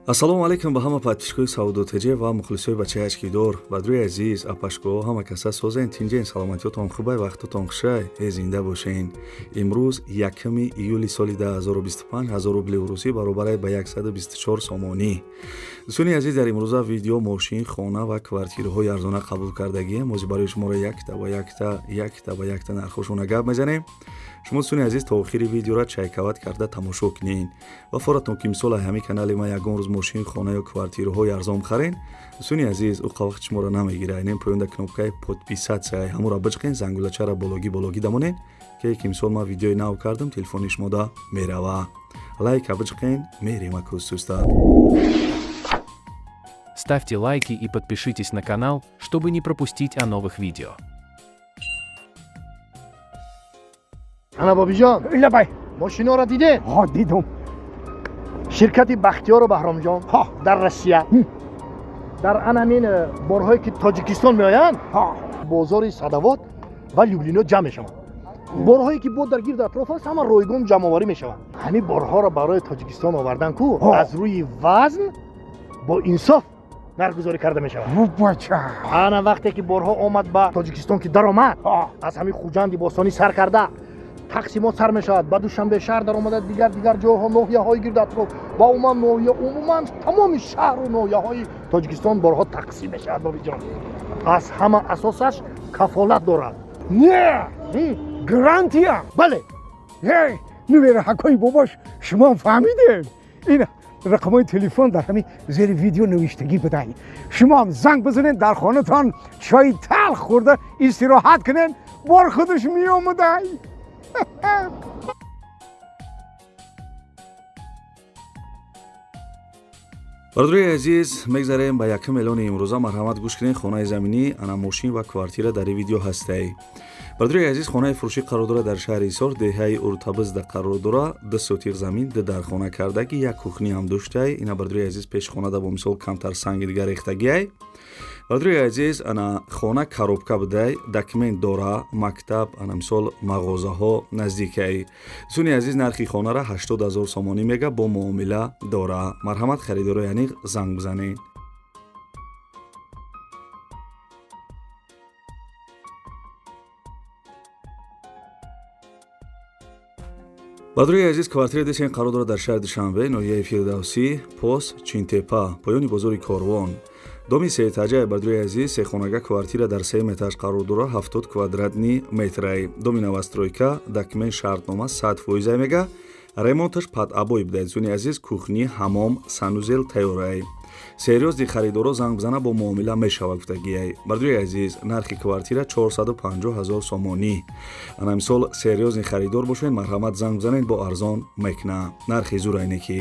ассалому алайкум ба ҳама подписчикои саудотеҷе ва мухлисои бачаи ачкидор. Бадруи азиз, апашко ҳама каса созен тинҷен саломатиётон хубай, вақтотон хушай, зинда бошен. Имрӯз 1 июли соли 2025 1000 рубли урусӣ баробар ба 124 сомонӣ. дӯстони азиз, дар имрӯза видео мошин, хона ва квартираҳои арзона қабул кардагием. мози барои шуморо якта ба якта нархошона гап мезанем. шумо дӯстони азиз то охири видеоро чайкават карда тамошо кунед. ва форатон ки мисол ҳами канали ма ягон рӯз мошин, хона ё квартираҳои арзон бихарен, дӯстони азиз, уқа вақти шуморо намегира. Инем поёнда кнопкаи подписатсия ҳамуро бачқен, зангулачаро бологӣ дамонен, ки мисол ма видеои нав кардам, телефони шумода мерава. Лайка бачқен, мерем акустуста. Ставьте лайки и подпишитесь на канал, чтобы не пропустить о новых видео. Ана бобиҷон, لبای мошиноро дидед? ها دیدم Ширкати Бахтиёру Баҳромҷон дар Россия. Дар анамин борҳое ки Тоҷикистон меоянд, ها бозори Садовод ва Люблино ҷамъ мешаванд. Борҳое ки бо дар гирду атроф аст, ҳама ройгон ҷамъоварӣ мешаванд. Ҳамин борҳоро барои Тоҷикистон овардан ку аз рӯи вазн бо инсоф нархгузорӣ карда мешавад. بچه ана вақте ки борҳо омад ба Тоҷикистон ки даромад, аз ҳамин хуҷанди бостонӣ сар карда тақсимот сар мешавад, ба Душанбе шаҳр даромада, дигар ҷойҳо, ноҳияҳои гирду атроф ва умуман тамоми шаҳру ноҳияҳои Тоҷикистон борҳо тақсим мешавад. бобиҷон, аз ҳама асосаш кафолат дорад. نه گرانتیا бале, هی نویر حکای باباش شما فهمیدین این رقم تلفن در همین زیر ویدیو نوشتگی بدهید. شما هم زنگ بزنین، در خانه‌تان چای تلخ خورده استراحت کنین، بار خودش میآمده. бародари азиз, мегзарем ба якум эълони имрӯза. марҳамат гӯш кунед. хонаи заминӣ, ана мошин ва квартира дар ин видео ҳастаи. бародари азиз, хонаи фурӯшӣ қарор дорад дар шаҳри Ҳисор, деҳаи Уртабизда қарор дорад. 2 сотиқ замин, 2 дархона кардаги, 1 кухни ҳам доштаи. ина бародари азиз, пешхонада бо мисол камтар санги дигар рехтагиай. бародари азиз, ана хона коробка будай, документ дора, мактаб, ана мисол мағозаҳо наздикай. дӯстони азиз, нархи хонара 80 000 сомонӣ мега, бо муомила дора. марҳамат харидорои аниқ занг бизанед. бародари азиз, квартира десен қарор дорад дар шаҳри Душанбе, ноҳияи Фирдавсӣ, Пос, Чинтепа, поёни бозори Корвон. доми сеэтаҷа. бародари азиз, сехонага квартира дар 3 этаж қарор дорад, 70 квадратни метрай. доми новостройка, документ шартнома 100% мега, ремонташ падъабой будад. дӯстони азиз, кухни, ҳамом, санузел тайёрай. серьёзни харидоро занг бизана, бо муомила мешавад гуфтагиай. бародари азиз, нархи квартира 450 000 сомонӣ. ана мисол серьёзни харидор бошед, марҳамат занг бизанед, бо арзон мекуна. нархи зурайнекӣ.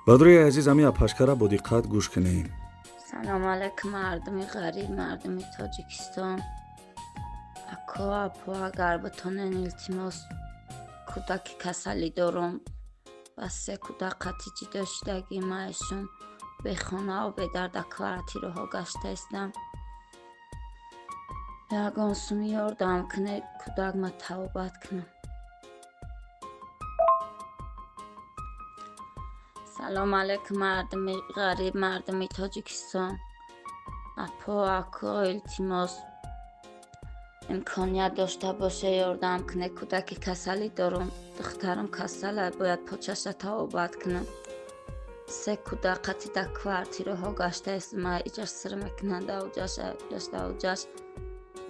бародари азиз, ами апашкара бо диққат гӯш кунед. سلام علیکم مردمی غریب، مردمی تاجیکستان. اکو اگر بتونن التماس کودکی کسلی دارم و 3 کودک قطیجی داشتگی مایشون به خانه و به درد کوارتیره ها گشته استم. یگان سومی یاردم کنه کودک ما توبت کنم. سلام علیکم مردمی غریب، مردمی تاجیکستان. اکو التماس امکانیت داشته باشه یاردم کنه کودکی کسلی دارم، دخترم کسله، باید پاچش را توبت کنم. 3 کودک قطی در کوارتیره ها گشته است، ما ایجاش سر میکنند اوجاش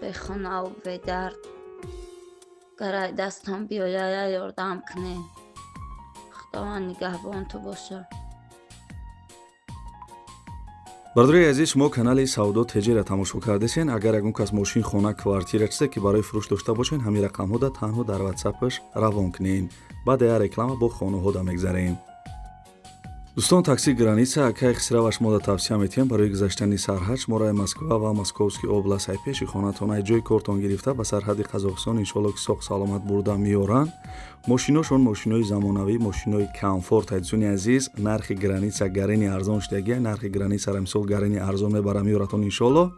به خانه و به درد. گرای دستان بیایه یاردم کنه. خداوند نگهبان تو باشه. бародари азиз, шумо канали Саудо Теҷеро тамошо кардесен. агар ягон кас мошин, хона, квартира чизе ки барои фурӯш дошта бошен, ҳамин рақамҳода танҳо дар ватсапаш равон кунед. баъд я реклама бо хонаҳода мегзарем. дӯстон, такси граница акай хисраваш мода тавсия метиҳем барои гузаштани сарҳад шумораи Москва ва Московский област ай пеши хонатон ай ҷои кортон гирифта ба сарҳади Қазоқистон иншоалло ки соғ саломат бурда меёранд. мошиношон мошинои замонавӣ, мошинои комфорт. Айдзуни азиз, нархи граница гарини арзон шудагия, нархи границара мисол гарини арзон мебара меёратон иншоалло.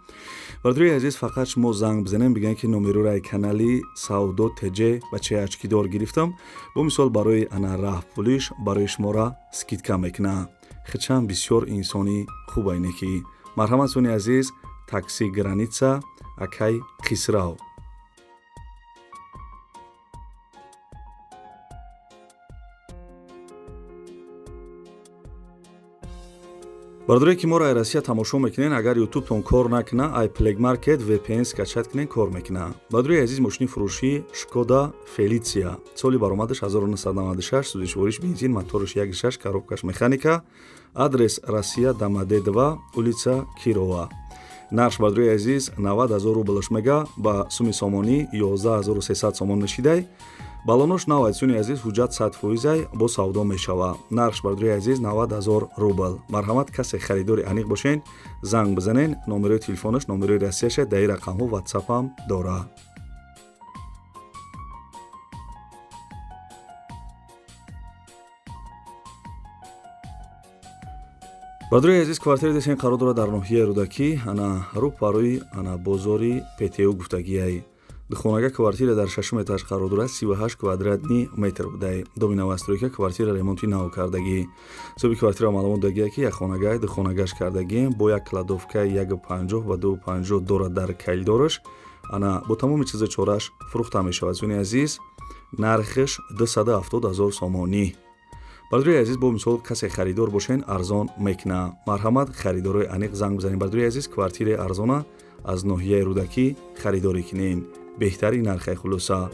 Бардруи азиз, фақат шумо занг бизанем бигӯем ки номерура ай канали Саудо ТЖ ба чаячкидор гирифтам. Бо мисол барои ана раҳпулиш барои шумора скидка мекунам. хичам бисёр инсони хубайне ки марҳамат суни азиз, такси граница акай қисрав. бардуре ки моро ай Россия тамошо мекунен, агар ютубтон кор накуна, ай Play Market VPN скачат кунен, кор мекуна. бардури азиз, мошини фурӯшии Шкода Фелитсия, соли баромадаш 1996, сӯзишвориш бензин, моториш 1.6, коробкаш механика, адрес Россия Домодедово, улица Кирова. нарш бардури азиз 90,000 рублш мега ба суми сомонӣ 11300 сомон мешидай. балонош нав айдсуни азиз ҳуҷҷат 100% бо савдо мешава. нарш бардури азиз 90,000 рубл. марҳамат, касе харидори аниқ бошен, занг бизанен. номерои телефонаш, номерои Россияша дар ин рақамҳо WhatsApp-ам дора. бардури азиз, квартира десен қарор дорад дар ноҳияи Рӯдакӣ, ана рӯпарои ана бозори ПТУ гуфтагиай. духонага квартира дар 6 этаж қарор дорад, 38 квадратни метр будай. доми навастройка квартира ремонти нав кардагӣ. соҳиби квартира маълумот додагия ки як хонагай духонагаш кардагӣ бо як кладовкаи 1.50 ва 2.50 дорад дар кайдораш. ана бо тамоми чиза чораш фурӯхта мешавад. зуни азиз, нархиш 270,000 сомонӣ. бардури азиз, бо мисол касе харидор бошен, арзон мекуна. марҳамат, харидорои аниқ занг бизанем. бардури азиз, квартираи арзона аз ноҳияи Рӯдакӣ харидорӣ кунем. беҳтарин нархи хулоса.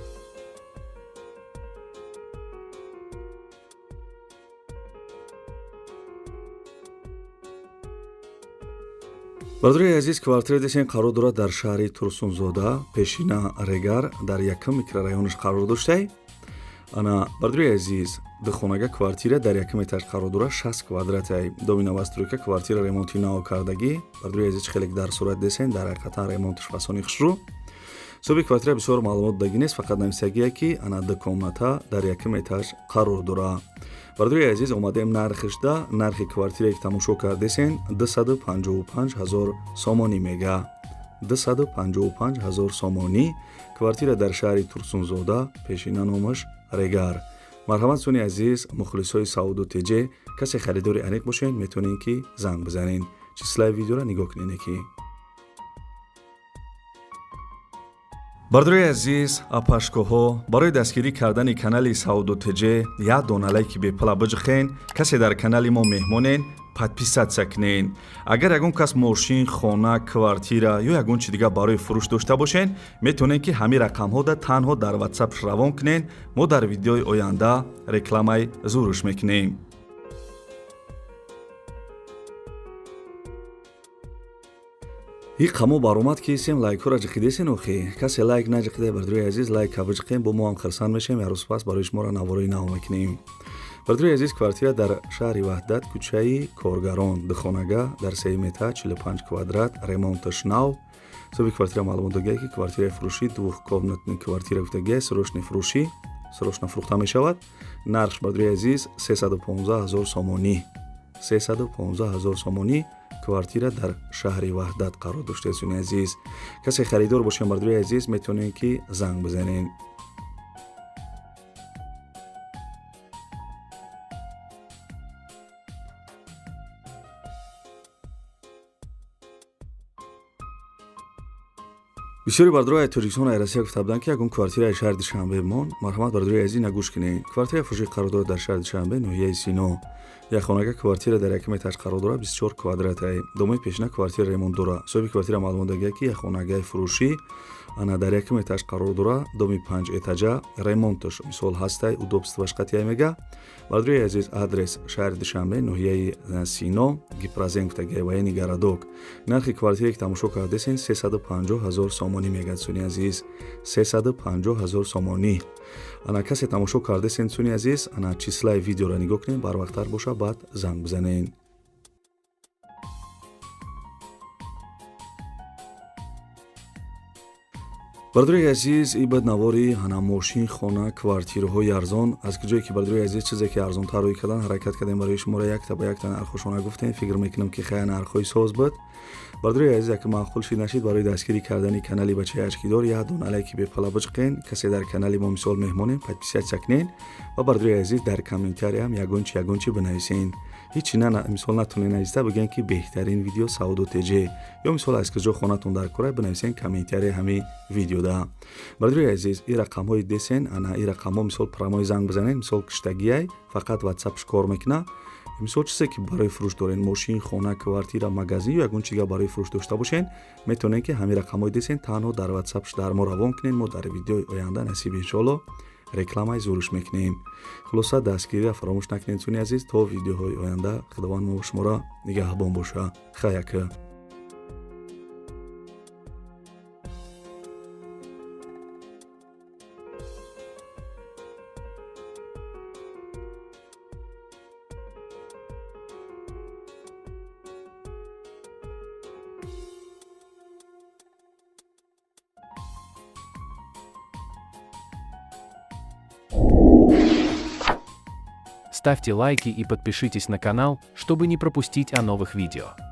бардури азиз, квартира десен қарор дорад дар шаҳри Турсунзода, пешина Регар, дар якум микрорайонаш қарор доштай. ана бардури азиз, духонага квартира дар якум этаж қарор дорад, 60 квадратай. доми навастройка квартира ремонти нав кардагӣ. бардури азиз, хеле дар сурат десен, дар ҳақиқатан ремонтиш фасони хушрӯ. соҳиби квартира бисёр маълумот дагӣ нест, фақат нависагия ки ана ду комната дар якум этаж қарор дора. бардури азиз, омадем нархишда, нархи квартирае ки тамошо кардесен 255,000 сомонӣ мега. 255,000 сомонӣ, квартира дар шаҳри Турсунзода, пешина номаш Регар. марҳамат суни азиз, мухлисои Саудо ТЖ, касе харидори аниқ бошен, метавонен ки занг бизанен. числаи видеоро нигоҳ кунед ки бардури азиз, апашкоҳо барои дастгирӣ кардани канали Саудо ТЖ як дона лайки бепла биҷихен. касе дар канали мо меҳмонен, подписатсия кунен. агар ягон кас мошин, хона, квартира ё ягон чи дига барои фурӯш дошта бошен, метавонен ки ҳамин рақамҳода танҳо дар WhatsApp равон кунен. мо дар видеои оянда рекламаи зуруш мекунем. ҳиқамо баромад ки сем лайкҳоро ҷиқидесен охи. касе лайк наҷиқида, бардури азиз, лайка биҷиқем, бо мо ҳам хирсан мешем. ярӯз пас барои шуморо наворои нав мекунем. бардури азиз, квартира дар шаҳри Ваҳдат, кӯчаи Коргарон, духонага дар 3 метр 45 квадрат, ремонташ нав. соҳиби квартира маълумот додагия ки квартираи фурӯшӣ двухкомнатни квартира гуфтагия, срочни фурӯшӣ, срочна фурӯхта мешавад. нархш бардури азиз 315,000 сомонӣ. 315,000 сомонӣ, квартира дар шаҳри Ваҳдат қарор доштед. суни азиз, касе харидор бошен, бардури азиз, метавонен ки занг бизанен. бисёри бардурои Тоҷикистон ай Россия гуфта буданд ки ягон квартираи шаҳри Душанбе бимон. марҳамат, бардурои азиз, нагӯш кунед. квартираи фурӯшӣ қарор дорад дар шаҳри Душанбе, ноҳияи Сино. як хонага квартира дар якум этаж қарор дорад, 24 квадратай. домои пешина квартира ремонт дора. соҳиби квартира маълумот додагия ки як хонагаи фурӯшӣ ана дар якум этаж қарор дора, доми 5 этажа, ремонташ мисол ҳастай, удобстваш қатъия мега. бардурои азиз, адрес шаҳри Душанбе, ноҳияи Сино, Гипрозен гуфтагия ва яъни Гарадок. нархи квартирае ки тамошо кардесен 350,000 сомонӣ. сомонӣ мегӯяд цуни азиз 350,000 сомонӣ. ана касе тамошо кардесен цуни азиз, ана числаи видеоро нигоҳ кунед, барвақттар боша, баъд занг бизанен. бардурои азиз, и баднавори ана мошин, хона, квартираҳои арзон, аз куҷое ки бардурои азиз чизе ки арзонтар рӯй кардан ҳаракат кардем барои шуморо якта ба якта нархошона гуфтем. фикр мекунам ки хая нархҳои соз буд. бардурои азиз, яке маъқул шид нашид барои дастгирӣ кардани канали бачаи ачкидор як дона лайки бепала биҷиқен, касе дар канали мо мисол меҳмонем подписатсия кунен ва бардурои азиз дар комментария ҳам ягончи бинависен. ҳичи мисол натонед назиста бигӯен ки беҳтарин видео Саудо ТЖ ё мисол аз куҷо хонатон дар Кора бинависен комментария ҳами видеода. бардурои азиз, ин рақамҳои десен, ана ин рақамҳо мисол прамои занг бизанен, мисол киштагияй фақат WhatsApp кор мекуна. мисол чизе ки барои фурӯш дорен, мошин, хона, квартира, магазин ё ягон чига барои фурӯш дошта бошен, метавонен ки ҳамин рақамҳои десен танҳо дар WhatsApp дар мо равон кунен. мо дар видеои оянда насиб иншоалло рекламаи зуриш мекунем. хулоса дастгирия фаромӯш накунед цуни азиз, то видеоҳои оянда худованд мо шуморо нигаҳбон боша. хаяка. Ставьте лайки и подпишитесь на канал, чтобы не пропустить о новых видео.